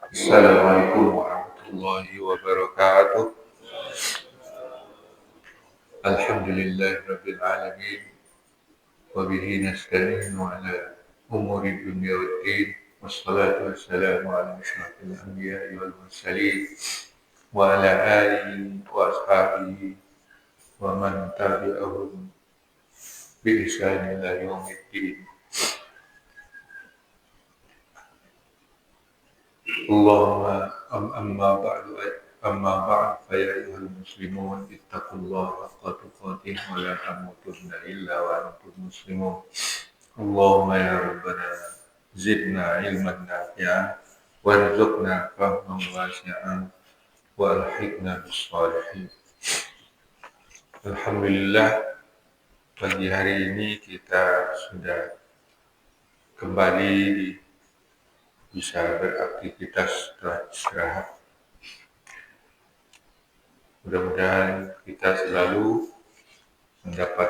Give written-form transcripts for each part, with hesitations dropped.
Assalamualaikum warahmatullahi wabarakatuh. Alhamdulillahirabbil alamin wa bihi nasta'inu ala umuri dunya waddin wassalatu wassalamu ala asyrafil anbiya'i wal mursalin wa ala alihi wa ashabihi wa man tabi'ahum bi ihsanin ila yaumiddin. Allahumma amma ba'd fa ya ayyuhal muslimun ittaqullaha haqqa tuqatih wa la tamutunna illa wa antum muslimun. Allahumma ya rabbana zidna ilman nafi'an warzuqna fahman wasi'an wa alhiqna bis salihin. Alhamdulillah, pagi hari ini kita sudah kembali bisa beraktivitas setelah istirahat. Mudah-mudahan kita selalu mendapat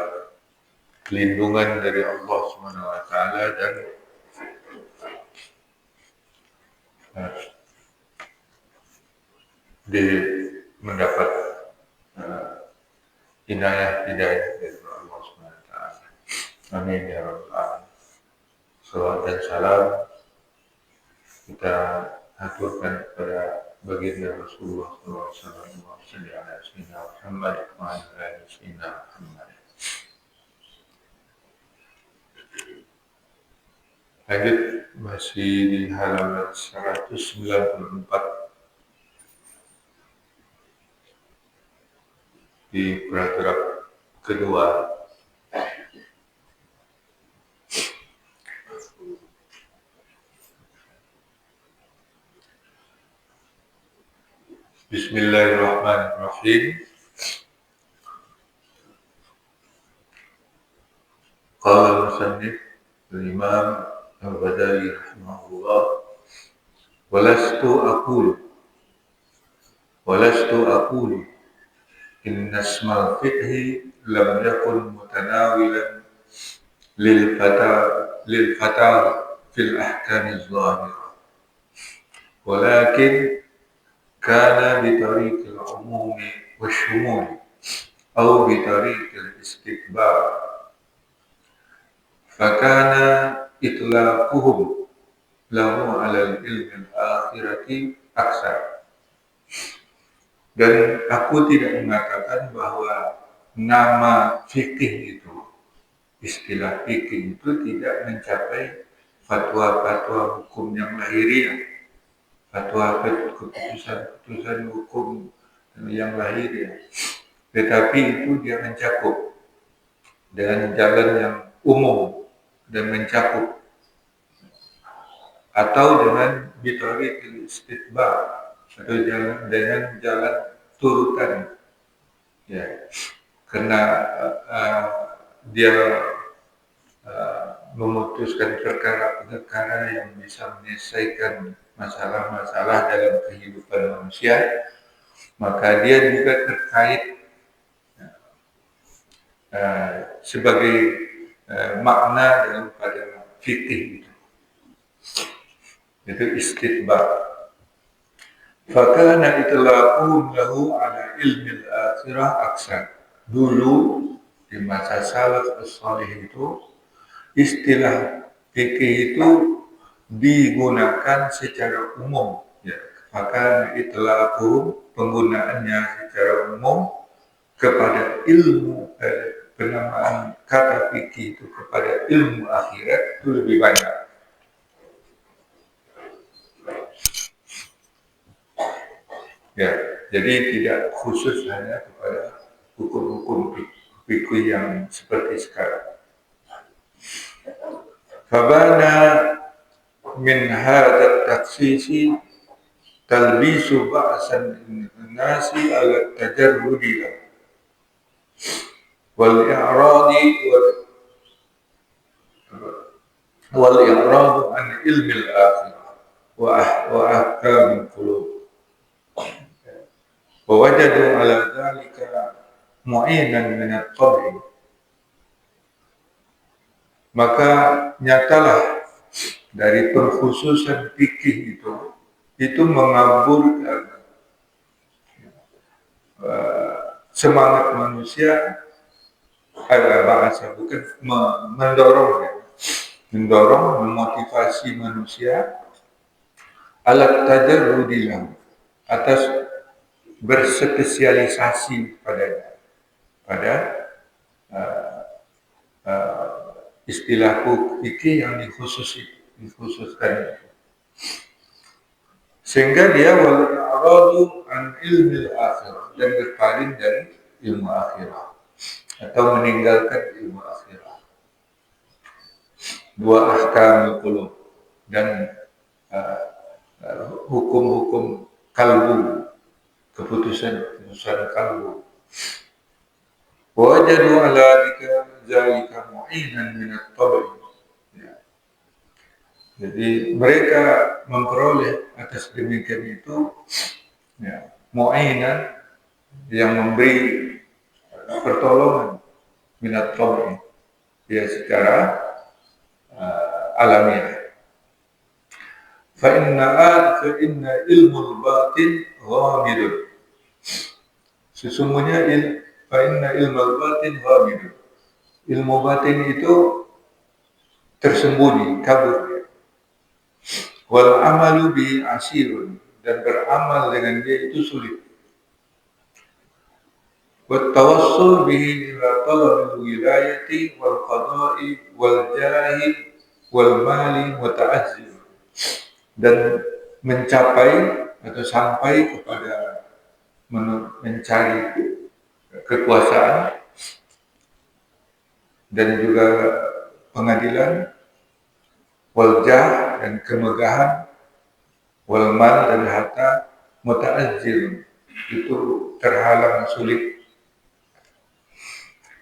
perlindungan dari Allah SWT dan mendapat hidayah dari Allah SWT. Amin ya rabbal alamin. Salawat dan salam kita aturkan kepada baginda Rasulullah SAW. Muhammad wa ala ali sayyidina Muhammad. Lanjut, masih di halaman 194 di paragraf kedua. Bismillahirrahmanirrahim. Qala al-musannif al-imam al-Ghazali rahimahullah, walastu aqulu inna ismal fiqhi lam yakun mutanawilan lil fatawa fil ahkam az-zahirah, walakin kana bi tariqil umumi wasyumuli aw bi tariqil istikbar, fakana itlaquhum lahu ala ilmi al-akhirati aksar. Dan aku tidak mengatakan bahwa nama fikih itu, istilah fikih itu tidak mencapai fatwa-fatwa hukum yang lahiriah, fatwa keputusan hukum yang lahiriah. Tetapi itu dia mencakup dengan jalan yang umum dan mencakup, atau dengan bitariqil istitba', atau dengan jalan turutan, ya, karena dia memutuskan perkara-perkara yang bisa menyelesaikan masalah-masalah dalam kehidupan manusia, maka dia juga terkait sebagai makna daripada fikih itu istitba'. Fakana itlaqun lahu ala ilmi al-akhirah aksar. Dulu di masa salaf as-salih itu istilah fikih itu digunakan secara umum, ya. Fakana itlaqun, penggunaannya secara umum kepada ilmu, penamaan kata fikih itu kepada ilmu akhirat itu lebih banyak. Ya, jadi tidak khusus hanya kepada hukum-hukum fikih yang seperti sekarang. Fabana min hadha taksisi talbisu ba'san nasi ala tajarrudi wal i'radi an ilmi al-akhirah wa ahkam al-qulub. Wawajadu ala dhalika mu'inan min at-tab'i. Maka nyatalah dari perkhususan fikih itu itu mengaburkan semangat manusia, bahasa bukan mendorong ya, mendorong, memotivasi manusia alat tajarrudilah atas berspesialisasi pada istilah fikih yang dikhususkan, sehingga dia wal an ilmil akhirah, dan berpaling dari ilmu akhirah atau meninggalkan ilmu akhirah. Dua ahkamul qulub dan hukum-hukum kalbu, keputusan kalbu. Wajadu ala dzalika mu'inan min at-tabi. Jadi mereka memperoleh atas demikian itu ya, mu'inan yang memberi pertolongan minat tabi ya secara alamiah. Fa inna ilmul batin ghamidun. Sesungguhnya fa inna ilmul batin ghamidun. Ilmu batin itu tersembunyi, kabur. Wal amalu bi asirun, dan beramal dengan dia itu sulit. Wa tawassul bihi ila talabil wilayati wal qada'i wal jahi wal mali muta'azzir, dan mencapai atau sampai kepada mencari kekuasaan dan juga pengadilan, wal jah, dan kemegahan, wal mal, dan harta, muta'azzir, itu terhalang, sulit.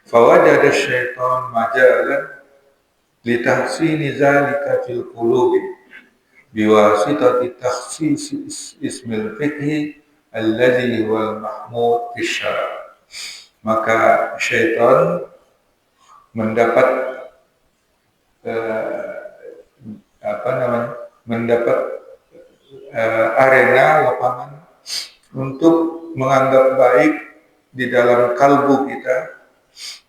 Fawajada syaitan majalan litahsini zalika fil qulubi biwasitati takhsis ismil fiqhi alladhi huwal mahmud fi syara'. Maka syaitan mendapat mendapat arena, lapangan untuk menganggap baik di dalam kalbu kita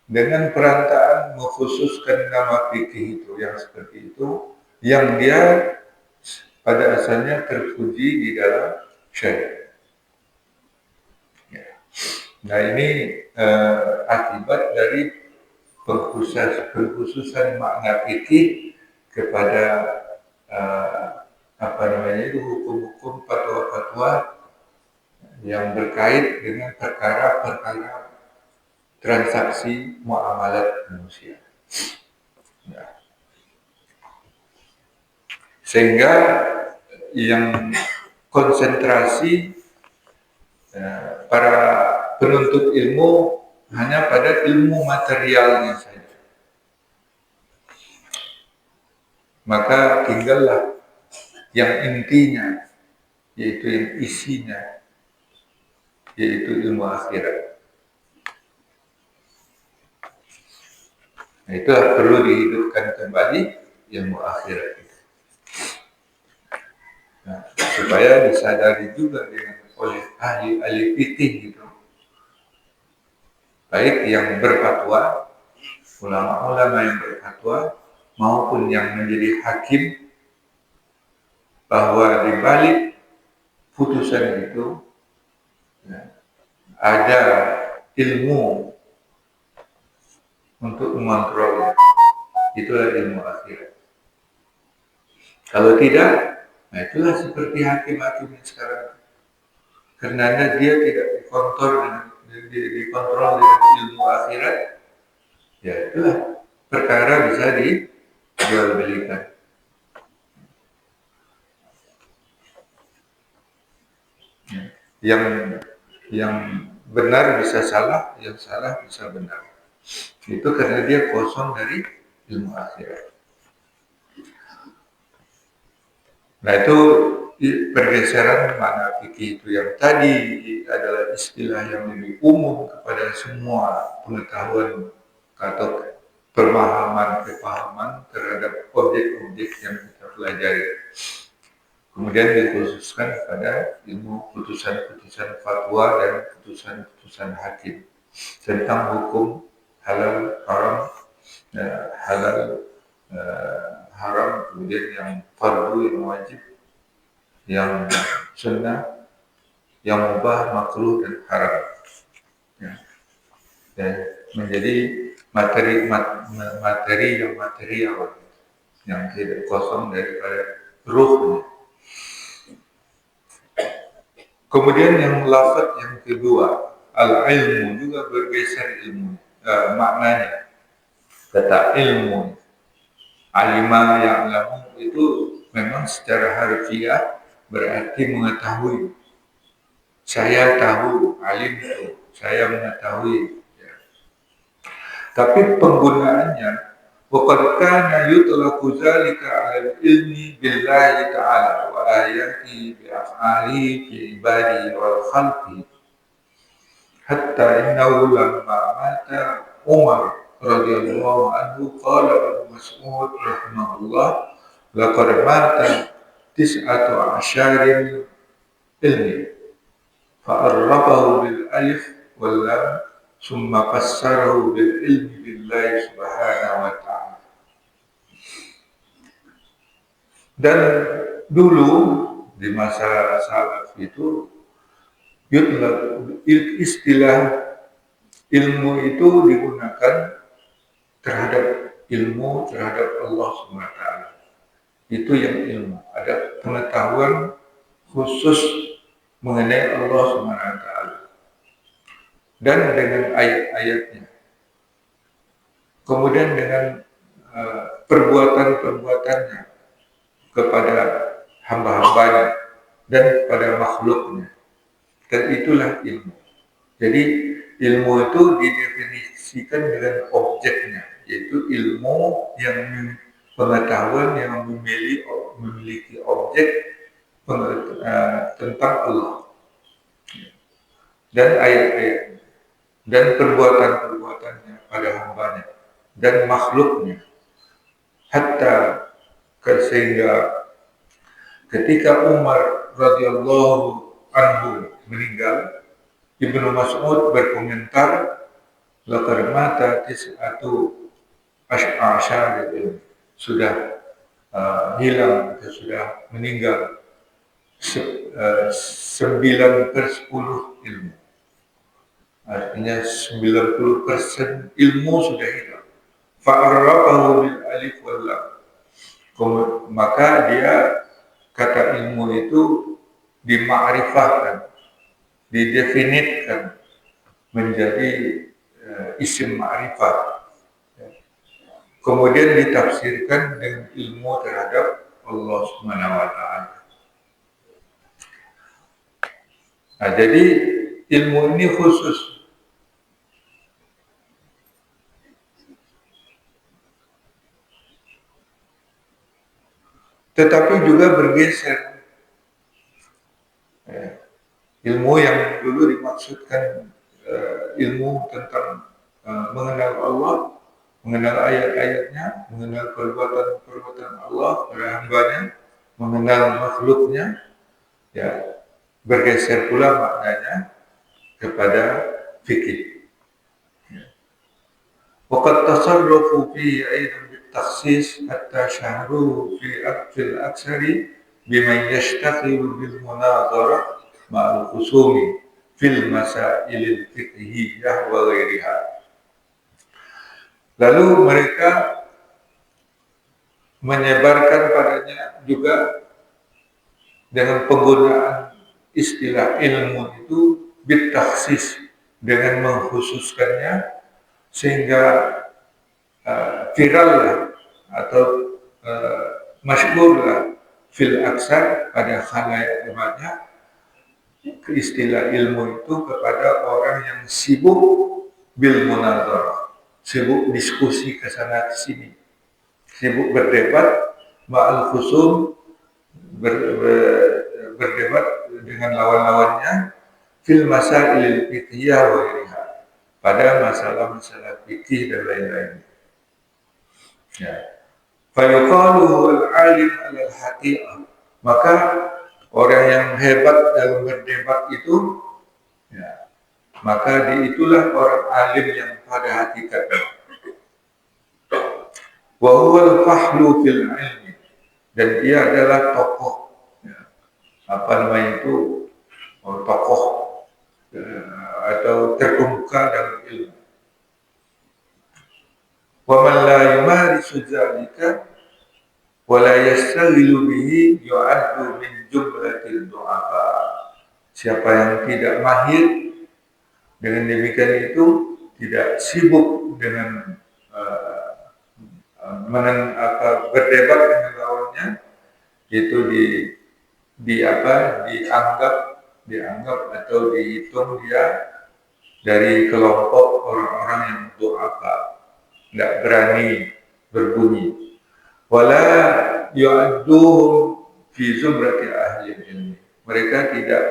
dengan perantaraan mengkhususkan nama fikih itu yang seperti itu, yang dia pada asalnya terpuji di dalam syariat. Ya. Nah ini akibat dari pengkhususan makna fikih kepada hukum-hukum, fatwa-fatwa yang berkait dengan perkara-perkara transaksi muamalat manusia. Ya. Sehingga yang konsentrasi para penuntut ilmu hanya pada ilmu materialnya saja. Maka tinggallah yang intinya, yaitu yang isinya, yaitu ilmu akhirat. Nah, itu perlu dihidupkan kembali ilmu akhirat itu. Nah, supaya disadari juga oleh ahli-ahli fikih gitu, baik yang berfatwa, ulama-ulama yang berfatwa, maupun yang menjadi hakim, bahwa di balik putusan itu ya, ada ilmu untuk mengontrolnya. Itulah ilmu akhirat. Kalau tidak, nah itulah seperti hakim-hakim sekarang. Karena dia tidak dikontrol dengan ilmu akhirat, ya itulah perkara bisa dijual belikan. Yang benar bisa salah, yang salah bisa benar. Itu karena dia kosong dari ilmu akhirat. Nah itu pergeseran makna fikih itu yang tadi adalah istilah yang lebih umum kepada semua pengetahuan atau kepahaman terhadap objek-objek yang kita pelajari, Kemudian dikhususkan pada ilmu putusan-putusan fatwa dan putusan-putusan hakim tentang hukum halal haram, halal haram, kemudian yang fardu, yang wajib, yang sunnah, yang mubah, makruh dan haram. Ya. Dan menjadi materi yang material, yang tidak kosong daripada ruhnya. Kemudian yang lafaz yang kedua, al-ilmu, juga bergeser ilmu, maknanya. Kata ilmu, alima ya'lamu, itu memang secara harfiah berarti mengetahui. Saya tahu, alim itu, saya mengetahui. Ya. Tapi penggunaannya, وَقَدْ كَانَ يُطْلَقُ ذَلِكَ عَلَى الْعِلْمِ بِاللَّهِ تَعَالَى وَآيَاتِهِ بِأَفْعَالِهِ فِي عِبَادِهِ وَخَلْقِهِ حَتَّى إِنَّهُ لَمَّا مَاتَ عُمَرُ رضي الله عنه قال ابن مسعود رحمه الله لقد مات 19 علم فعرفه بالألف واللام ثم فسره بالعلم بالله سبحانه وتعالى. Dan dulu di masa salaf itu istilah ilmu itu digunakan terhadap Allah SWT. Itu yang ilmu. Ada pengetahuan khusus mengenai Allah SWT. Dan dengan ayat-ayatnya. Kemudian dengan perbuatan-perbuatannya kepada hamba-hambanya dan kepada makhluknya. Dan itulah ilmu. Jadi ilmu itu didefinisikan dengan objeknya, yaitu ilmu yang pengetahuan yang memiliki objek tentang Allah dan ayat-ayatnya dan perbuatan-perbuatannya pada hambanya dan makhluknya, hatta sehingga ketika Umar radhiyallahu anhu meninggal, Ibnu Mas'ud berkomentar, laqad mata tis'atu asy'ar, sudah hilang atau sudah meninggal 9/10 ilmu. Artinya 90% ilmu sudah hilang. Fa'arrafahu bil alif wal lam. Maka dia, kata ilmu itu dimakrifahkan, didefinitkan menjadi isim ma'rifah. Kemudian ditafsirkan dengan ilmu terhadap Allah Subhanahu wa Ta'ala. Nah, jadi ilmu ini khusus. Tetapi juga bergeser. Ilmu yang dulu dimaksudkan ilmu tentang mengenal Allah, mengenal ayat-ayatnya, mengenal perbuatan-perbuatan Allah pada hambanya, mengenal makhluknya, ya, bergeser pula maknanya kepada fikih. Waqad tasarrafu fi aidan bitakhsis hatta syahru fi aqfil aksari biman yashtaghilu bil munazara ma'al khusumi fil masailil fiqhiyyah wa ghairiha. Lalu mereka menyebarkan padanya juga dengan penggunaan istilah ilmu itu bitakhsis, dengan mengkhususkannya sehingga viral lah atau masyhur lah fil aksar pada khalayak banyak istilah ilmu itu kepada orang yang sibuk bil munazarah, sibuk diskusi ke sana ke sini, sibuk berdebat ma'al khusum, berdebat dengan lawan-lawannya fil masailil fiqhiyah wa ghairiha, pada masalah-masalah fikih dan lain-lain. Ya. Fa yuqalu al-alim 'ala al-haqiqah, maka Orang yang hebat dalam berdebat itu, ya, maka itulah orang alim yang pada hakikatnya. Wa huwal fahlu fil ilmi, dan ia adalah tokoh, ya, apa namanya itu, tokoh, atau terkemuka dalam ilmu. Wa man la yumarisu dzalika wa la yastaghilu bihi yu'addu min jumlatil du'afa. Siapa yang tidak mahir dengan demikian itu, tidak sibuk dengan berdebat dengan lawannya, itu dianggap atau dihitung dia dari kelompok orang-orang yang du'afa, tidak berani berbunyi. Wala yu'adduhum fi zumrati ahli ilmi. Mereka tidak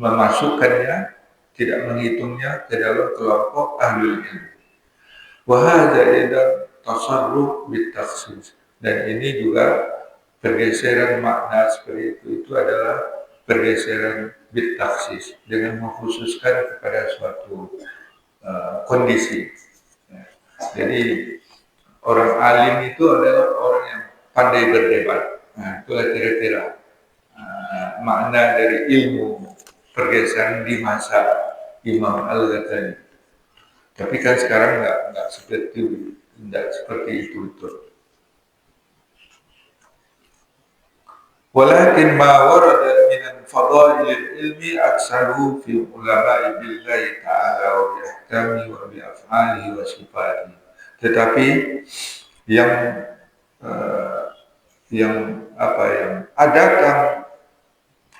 memasukkannya, tidak menghitungnya ke dalam kelompok ahli ilmi. Wa hadza idzan tasarruf bitakhsis. Dan ini juga pergeseran makna seperti itu adalah pergeseran bitakhsis, dengan mengkhususkan kepada suatu kondisi. Jadi orang alim itu adalah orang yang pandai berdebat. Nah, itulah kira-kira makna dari ilmu pergeseran di masa Imam Al-Ghazali. Tapi kan sekarang nggak seperti itu betul. Walakin ma warada min fadail ilmi aksaru fi ulama'i billahi ta'ala wa bi ahkami wa bi af'alihi wa sifatihi. Tetapi yang adakah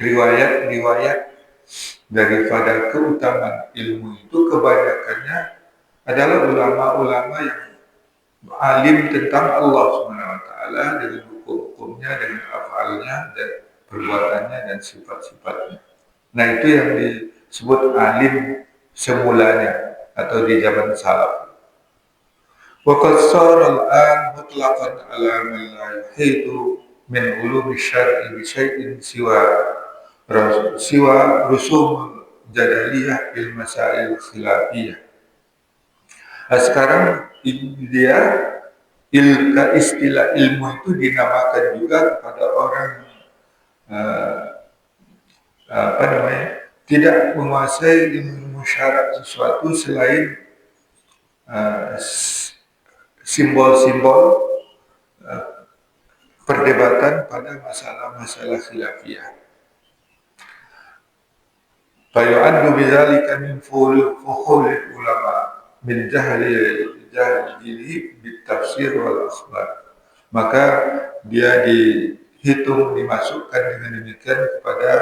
riwayat daripada keutamaan ilmu itu, kebanyakannya adalah ulama-ulama yang alim tentang Allah Subhanahu wa taala, dengan hukum-hukumnya, dengan afalnya dan perbuatannya dan sifat-sifatnya. Nah, itu yang disebut alim semulanya atau di zaman salaf. Wa qad sara al-an mutlaqan ala man la yuhitu min ulumi syar'i bi syai'in siwa rusum jadaliyah bil masail khilafiyah. Sekarang dia istilah ilmu itu dinamakan juga kepada orang tidak menguasai ilmu syarak sesuatu selain simbol-simbol perdebatan pada masalah-masalah khilafiyah. Fayu'addu bidzalika min fuhulil ulama min jahlihi bitafsir wal akhbar. Maka dia dihitung, dimasukkan dengan demikian kepada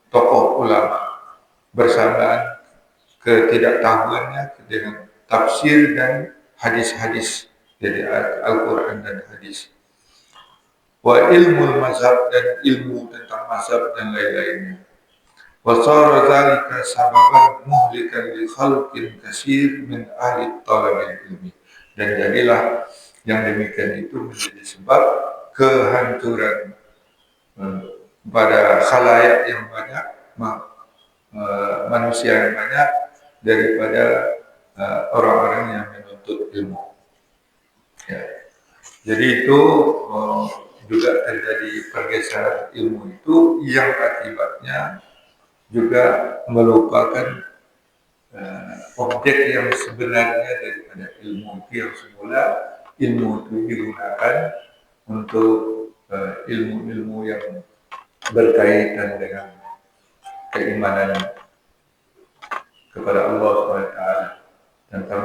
tokoh ulama, bersamaan ketidaktahuannya dengan tafsir dan hadis-hadis dari Al-Quran dan hadis. Wa ilmu mazhab, dan ilmu tentang mazhab dan lain-lainnya. Wa sara dzalika sababan muhlikan li khalqin katsir min ahli talabil ilmi. Dan jadilah yang demikian itu menjadi sebab kehancuran pada khalayak yang banyak, manusia yang banyak, daripada orang-orang yang menuntut ilmu. Ya. Jadi itu juga terjadi pergeseran ilmu itu, yang akibatnya juga melupakan objek yang sebenarnya daripada ilmu itu, yang semula ilmu itu digunakan untuk ilmu-ilmu yang berkaitan dengan keimanan kepada Allah SWT, tentang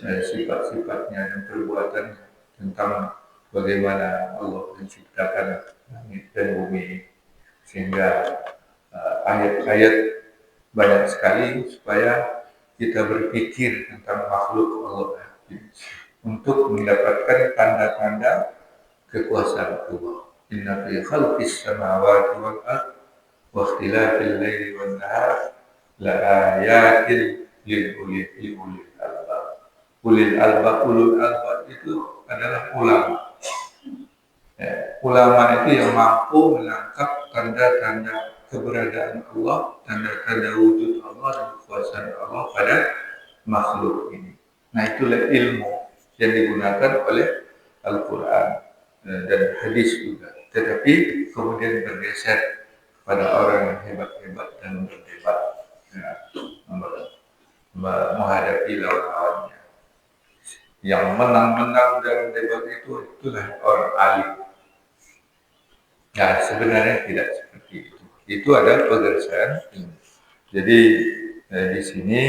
sifat-sifatnya dan perbuatannya, tentang bagaimana Allah menciptakan langit dan bumi, sehingga ayat-ayat banyak sekali supaya kita berpikir tentang makhluk Allah untuk mendapatkan tanda-tanda kekuasaan Allah. Inna fi khalqis samawati wal ardh wa ikhtilafil laili wan nahar la ayatin lil ulil albab. ulul albab itu adalah ulama. Ya, ulama itu yang mampu menangkap tanda-tanda keberadaan Allah, tanda-tanda wujud Allah dan kekuasaan Allah pada makhluk ini. Nah, itulah ilmu yang digunakan oleh Al-Quran dan hadis juga. Tetapi kemudian bergeser pada orang yang hebat-hebat dan berdebat, ya, menghadapi lawan-lawannya. Yang menang-menang dalam debat itulah orang alim. Nah, sebenarnya tidak seperti itu. Itu adalah pegeseran ilmu. Jadi di sini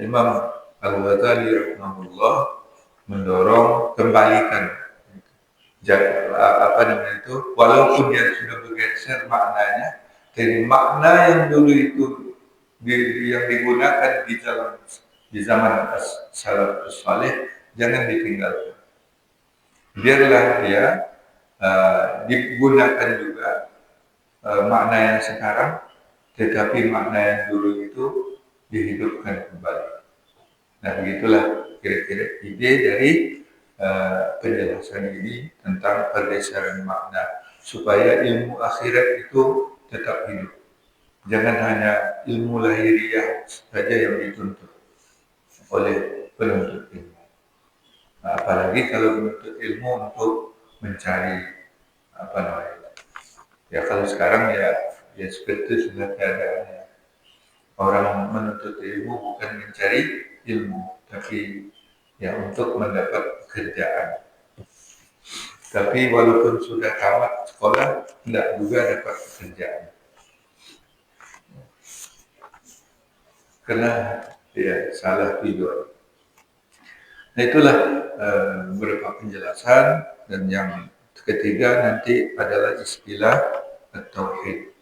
Imam Al-Ghazali rahimahullah mendorong kembalikan apa namanya itu, walaupun dia sudah bergeser maknanya dari makna yang dulu itu yang digunakan di zaman salafus saleh, jangan ditinggalkan. Biarlah dia digunakan juga makna yang sekarang, tetapi makna yang dulu itu dihidupkan kembali. Nah, begitulah kira-kira ide dari penjelasan ini tentang pergeseran makna supaya ilmu akhirat itu tetap hidup. Jangan hanya ilmu lahiriah saja yang dituntut oleh penuntut ilmu. Nah, apalagi kalau menuntut ilmu untuk mencari apa namanya. Ya kalau sekarang ya seperti itu sudah keadaannya. Orang menuntut ilmu bukan mencari ilmu, tapi ya untuk mendapat pekerjaan. Tapi walaupun sudah tamat sekolah, tidak juga dapat pekerjaan. Karena ya salah tujuan. Nah, itulah beberapa penjelasan, dan yang ketiga nanti adalah istilah tauhid.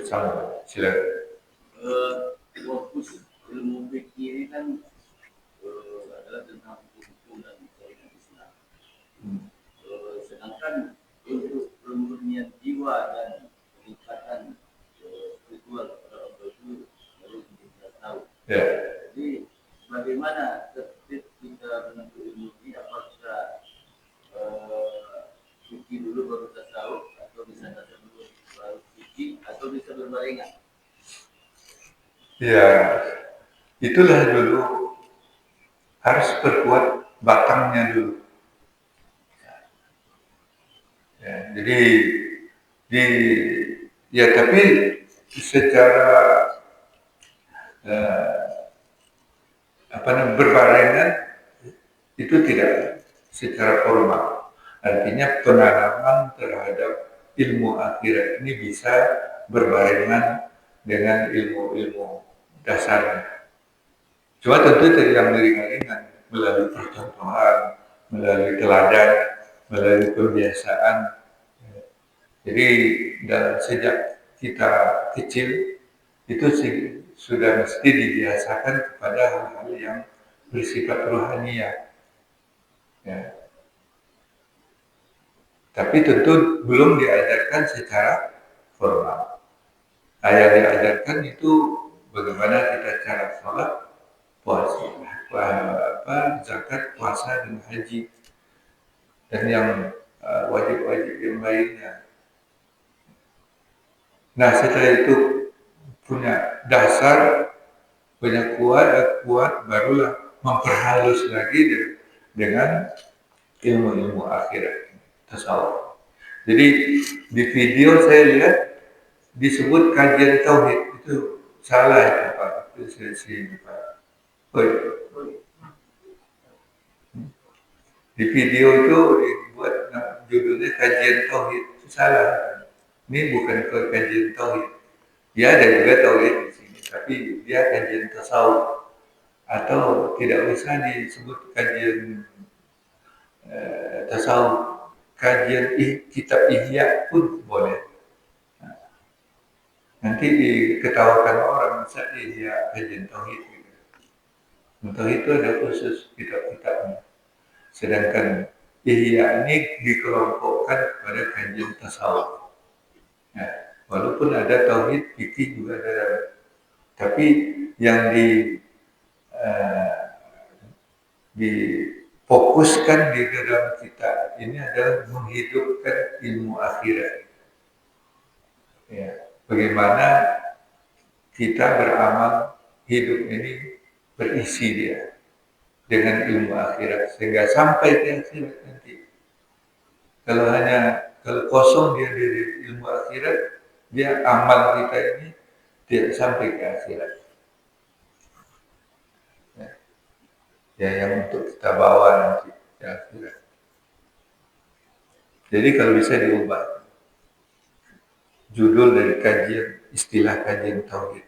Sama, silakan. Fokus ilmu fikih ini kan adalah tentang hukum dan syariat Islam. Sedangkan untuk pemurnian jiwa dan peningkatan spiritual kepada Allah itu baru kita tahu. Ya. Jadi bagaimana tertib kita menuntut ilmu ini? Apakah fikih dulu baru tasawuf, atau bisa tasawuf dulu baru fikih, atau bisa berbarengan? Ya, itulah dulu harus perkuat batangnya dulu. Ya, jadi tapi secara berbarengan itu tidak secara formal. Artinya penanaman terhadap ilmu akhirat ini bisa berbarengan dengan ilmu-ilmu dasarnya. Cuma tentu yang ringan-ringan, melalui percontohan, melalui teladan, melalui kebiasaan. Jadi sejak kita kecil itu sudah mesti dibiasakan kepada hal-hal yang bersifat rohaniah. Ya. Tapi tentu belum diajarkan secara formal. Yang diajarkan itu bagaimana kita cara sholat, puasa, zakat, puasa, dan haji, dan yang wajib-wajib yang lainnya. Nah, setelah itu punya dasar, punya kuat, barulah memperhalus lagi dengan ilmu-ilmu akhirat, tasawuf. Jadi di video saya lihat disebut kajian tauhid, itu salah itu Pak. Itu Pak. Di video itu dibuat judulnya kajian tauhid, itu salah. Ini bukan kajian tauhid. Ya ada juga tauhid di sini, tapi dia kajian tasawuf, atau tidak usah disebut kajian tasawuf, kajian kitab Ihya pun boleh. Nanti diketawakan orang bisa Ihya kajian tauhid. Tauhid itu ada khusus kitab-kitabnya. Sedangkan Ihya ini dikelompokkan pada kajian tasawuf. Walaupun ada tauhid, fikih juga ada Tapi yang difokuskan di dalam kita ini adalah menghidupkan ilmu akhirat. Ya, bagaimana kita beramal hidup ini berisi dia dengan ilmu akhirat sehingga sampai ke akhirat nanti. Kalau kosong dia dari ilmu akhirat, dia amal kita ini tidak sampai ke akhirat. Ya, yang untuk kita bawa nanti ke akhirat. Jadi kalau bisa diubah judul dari kajian, istilah kajian tauhid.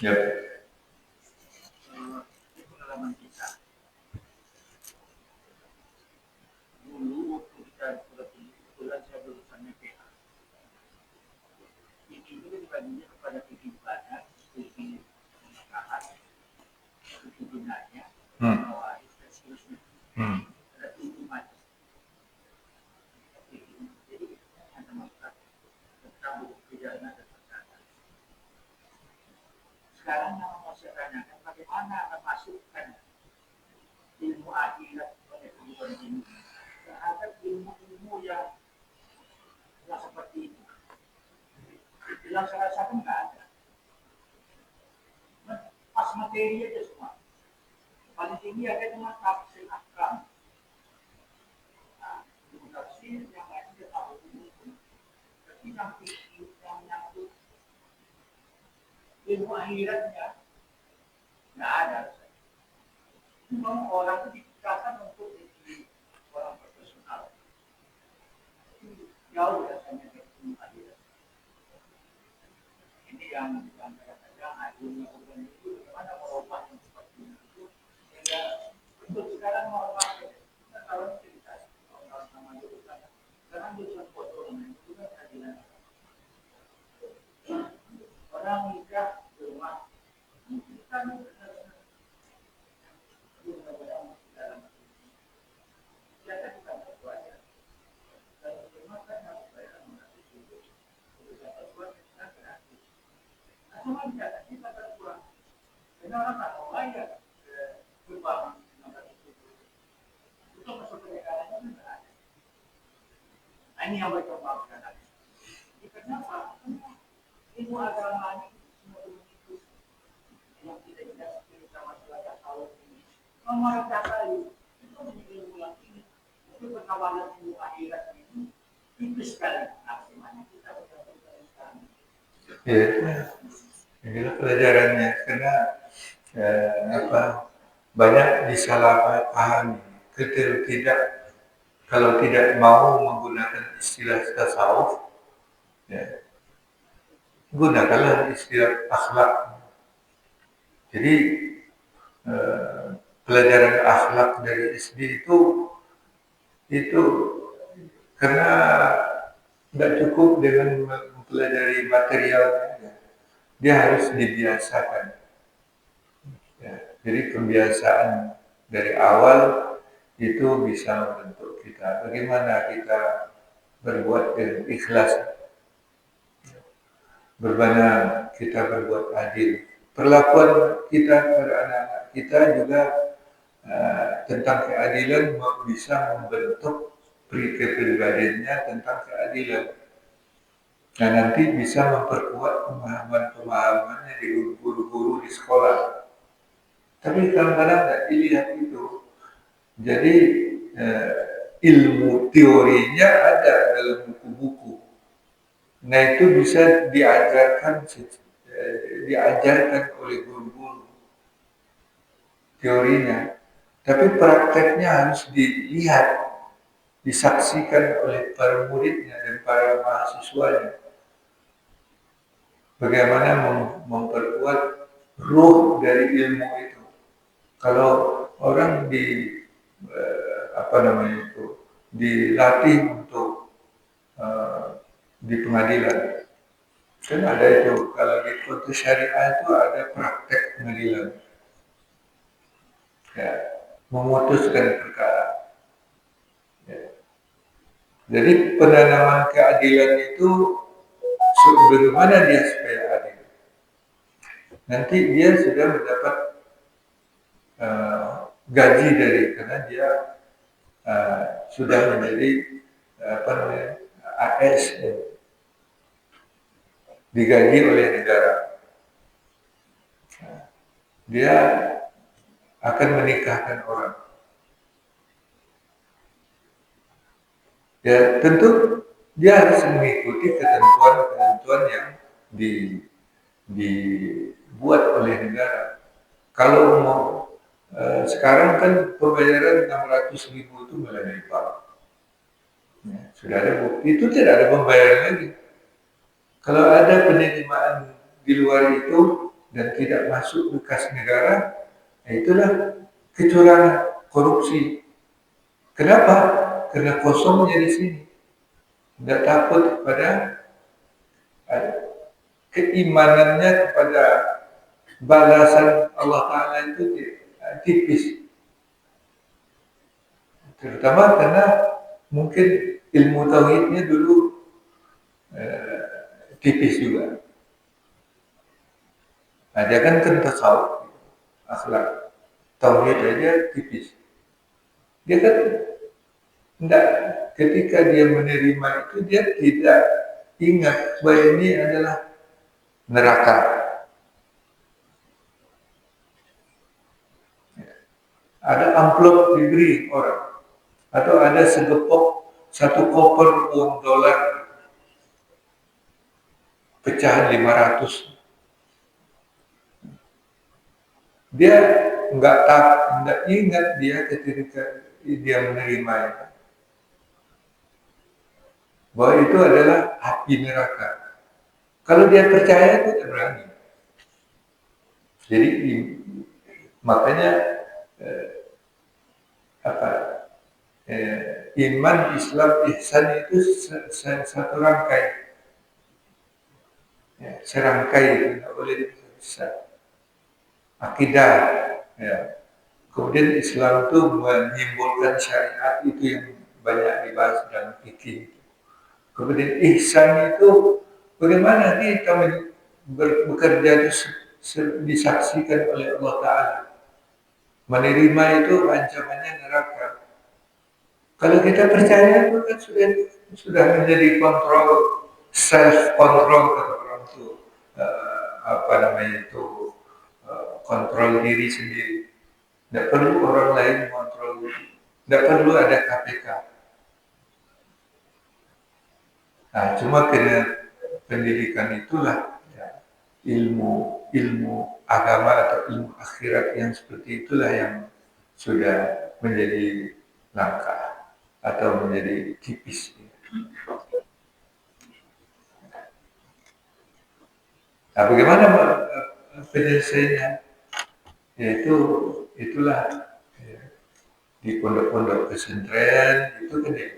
Ya. Di pengalaman kita dulu waktu kita kebetulan saya lulusannya PH. Ini juga dibaginya kepada fikih ibadah, fikih nikahan, fikih jinayah, mawaris dan seterusnya. Ada 7 macam. Jadi ada masalah tentang hukum pidana dan perdata. Sekarang yang mau saya tanyakan bagaimana memasukkan ilmu akhirat pada kehidupan ini terhadap ilmu-ilmu yang seperti itu. Yang saya rasakan nggak ada. Pas materi aja semua. Paling tinggi ada cuma tafsir akram. Nah, tafsir yang lain dia tahu itu. Tapi yang nyangkut ilmu akhiratnya nggak ada. Memang orang itu diciptakan untuk jadi orang profesional. Jauh rasanya dari ilmu akhirat. Ini yang kadang-kadang ilmu akhirat itu bagaimana merubah yang seperti itu sehingga untuk sekarang merubah kita tahu cerita orang sama jurusan sekarang jurusan foto itu kan keadilan orang nikah di rumah kita ini yang berkembangkan. Kenapa? Ilmu agama ini semua itu yang kita sama masyarakat tahun ini. Nomor kali itu menjadi ilmu yang ini. Itu perkawalan ilmu akhirat ini itu sekali. Mana kita berkembang sekarang. Ya, inilah pelajarannya karena banyak disalahpahami. Kalau tidak mau menggunakan istilah tasawuf, ya, gunakanlah istilah akhlak. Jadi pelajaran akhlak dari SD itu karena tidak cukup dengan mempelajari materialnya, dia harus dibiasakan. Ya, jadi pembiasaan dari awal itu bisa membentuk kita. Bagaimana kita berbuat dengan ikhlas, bagaimana kita berbuat adil. Perlakuan kita kepada anak-anak kita juga tentang keadilan bisa membentuk kepribadiannya tentang keadilan. Nah, nanti bisa memperkuat pemahaman-pemahamannya di guru-guru di sekolah. Tapi kadang-kadang tidak dilihat itu. Jadi ilmu teorinya ada dalam buku-buku. Nah, itu bisa diajarkan oleh guru-guru teorinya. Tapi prakteknya harus dilihat, disaksikan oleh para muridnya dan para mahasiswanya. Bagaimana memperkuat ruh dari ilmu itu. Kalau orang dilatih untuk di pengadilan, kan ada itu. Kalau di kota syariah itu ada praktek pengadilan, ya, memutuskan perkara. Ya. Jadi penanaman keadilan itu bagaimana dia supaya adil? Nanti dia sudah mendapat gaji dari karena dia sudah menjadi apa namanya ASN, digaji oleh negara. Dia akan menikahkan orang. Ya tentu dia harus mengikuti ketentuan-ketentuan yang dibuat oleh negara. Kalau mau sekarang kan pembayaran 600.000 itu melalui bank. Ya, sudah ada bukti itu tidak ada pembayaran lagi. Kalau ada penerimaan di luar itu dan tidak masuk ke kas negara, itulah kecurangan, korupsi. Kenapa? Karena kosongnya di sini. Tidak takut kepada keimanannya kepada balasan Allah Ta'ala itu tipis. Terutama karena mungkin ilmu tauhidnya dulu tipis juga. Nah, dia kan tasawuf, akhlak, tauhid aja tipis. Dia kan tidak, ketika dia menerima itu dia tidak ingat bahwa ini adalah neraka. Ada amplop diberi orang, atau ada segepok satu koper uang dolar pecahan 500. Dia nggak ingat dia ketika dia menerima itu, bahwa itu adalah api neraka. Kalau dia percaya itu tidak berani. Jadi makanya iman, Islam, ihsan itu satu rangkai, ya, serangkai itu tidak boleh dipisah. Akidah, ya. Kemudian Islam itu menyimpulkan syariat itu yang banyak dibahas dalam fikih. Kemudian ihsan itu bagaimana kita bekerja itu disaksikan oleh Allah Ta'ala. Menerima itu ancamannya neraka. Kalau kita percaya itu kan sudah menjadi kontrol, self control kata orang itu, apa namanya itu, kontrol diri sendiri. Tidak perlu orang lain kontrol diri. Tidak perlu ada KPK. Nah, cuma karena pendidikan itulah ya, ilmu agama atau ilmu akhirat yang seperti itulah yang sudah menjadi langka atau menjadi tipis. Nah, bagaimana penyelesaiannya? Yaitu itulah ya, di pondok-pondok pesantren itu kan ya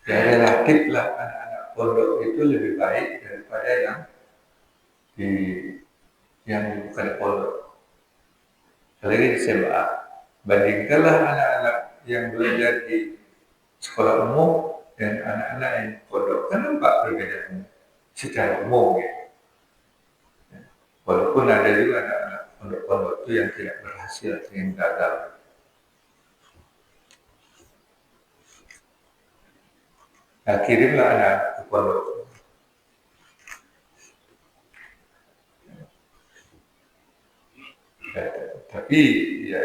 relatif lah anak-anak pondok itu lebih baik daripada yang bukan pondok. Apalagi di SMA. Bandingkanlah anak-anak yang belajar di sekolah umum dan anak-anak yang pondok. Kan nampak perbedaannya secara umum gitu. Walaupun ada juga anak-anak pondok-pondok itu yang tidak berhasil, yang gagal. Nah, kirimlah anak ke pondok. Tapi ya,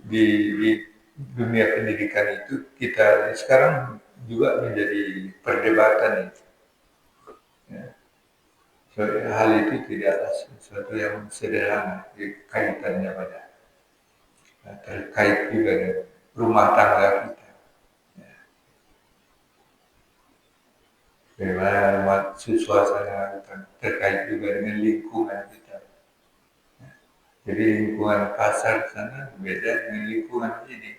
di dunia pendidikan itu kita sekarang juga menjadi perdebatan. Ya. So, hal itu tidaklah sesuatu yang sederhana, kaitannya pada terkait juga dengan rumah tangga kita. Ya. Bagaimana suasana terkait juga dengan lingkungan kita. Ya. Jadi lingkungan pasar sana beda dengan lingkungan ini.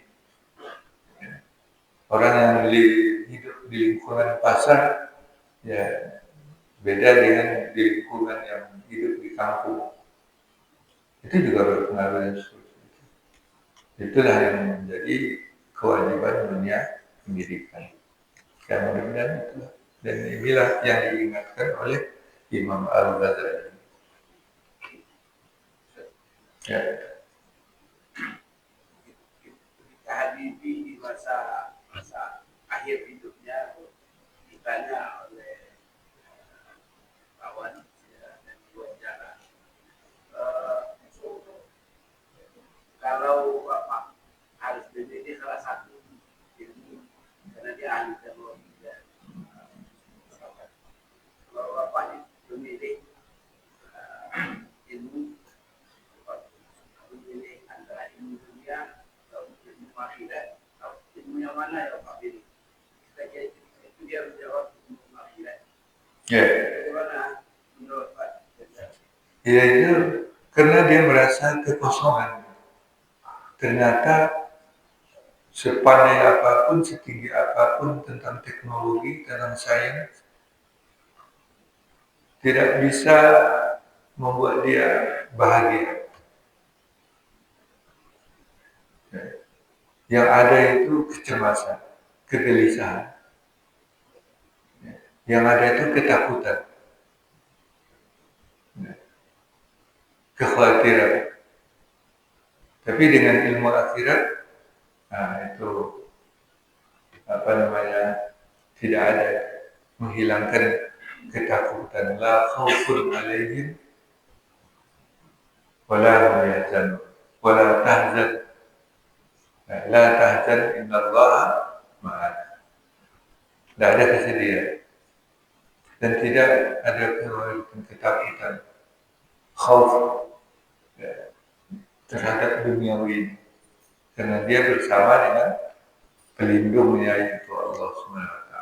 Ya. Orang yang hidup di lingkungan pasar, ya beda dengan di lingkungan yang hidup di kampung. Itu juga berpengaruh. Itulah yang menjadi kewajiban dunia pendidikan. Yang mudah-mudahan itulah Dan inilah yang diingatkan oleh Imam Al-Ghazali. Ya. Habibie di masa akhir hidupnya ditanya oleh kawan dan diwawancara, kalau Bapak harus memilih salah satu ilmu karena dia ahli teknologi dan kalau Bapak memilih ilmu memilih antara ilmu dunia atau ilmu akhirat, ilmu yang mana ya Pak pilih? Itu dia menjawab ilmu akhirat. Ya. Bagaimana menurut Pak? Ya itu karena dia merasa kekosongan. Ternyata sepandai apapun, setinggi apapun tentang teknologi, tentang sains, tidak bisa membuat dia bahagia. Yang ada itu kecemasan, kegelisahan. Yang ada itu ketakutan, kekhawatiran. Tapi dengan ilmu akhirat, itu tidak ada menghilangkan ketakutan. La khaufun alaihim wala hum yahzanun wala tahzan. La tahzan innallaha ma'ana. Tidak ada kesedihan dan tidak ada ketakutan, khauf terhadap duniawi, karena dia bersama dengan pelindungnya yaitu Allah SWT.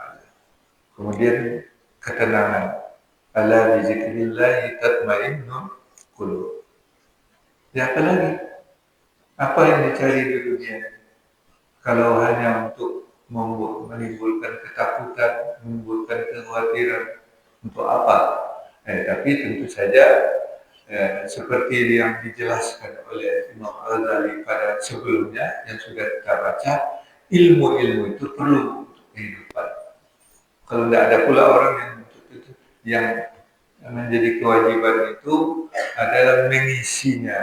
Kemudian ketenangan, ala bi zikrillahi tatmainnul qulub. Ya apa lagi? Apa yang dicari di dunia kalau hanya untuk menimbulkan ketakutan, menimbulkan kekhawatiran, untuk apa? Tapi tentu saja seperti yang dijelaskan oleh Imam Al-Ghazali pada sebelumnya yang sudah kita baca, ilmu-ilmu itu perlu untuk kehidupan. Kalau tidak ada pula orang yang menjadi kewajiban itu adalah mengisinya,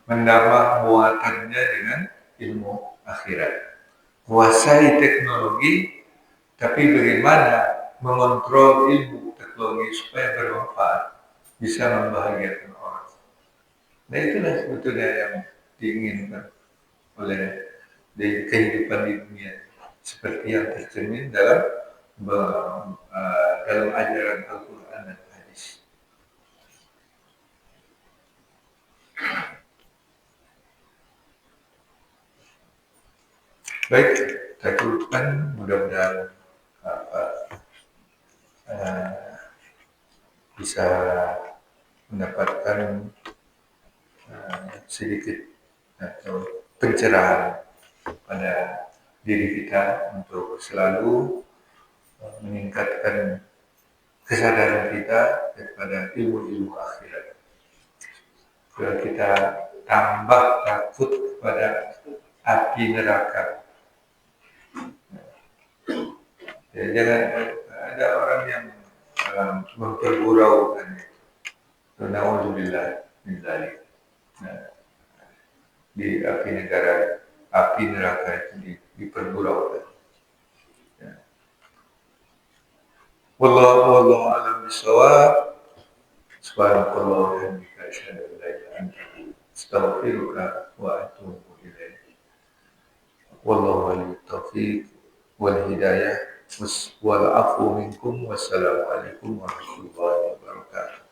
menambah muatannya dengan ilmu akhirat. Kuasai teknologi, tapi bagaimana mengontrol ilmu teknologi supaya bermanfaat, bisa membahagiakan orang. Nah itulah sebetulnya yang diinginkan oleh di kehidupan di dunia, seperti yang tercermin dalam ajaran Al-Quran dan Hadis. Baik, saya cukupkan, mudah-mudahan bisa mendapatkan sedikit atau pencerahan pada diri kita untuk selalu meningkatkan kesadaran kita kepada ilmu-ilmu akhirat. Kalau kita tambah takut kepada api neraka. Ya, jangan ada orang yang memperguraukan itu. Na'udzubillah min dzalik. Di api neraka itu diperguraukan. Ya. Wallahu a'lam bishawab. Subhanallahi wa bihamdihi asyhadu an la ilaha illa anta astaghfiruka wa atubu ilaik. Wallahu waliyut taufiq wal hidayah wal afu minkum. Wassalamu alaikum warahmatullahi wabarakatuh.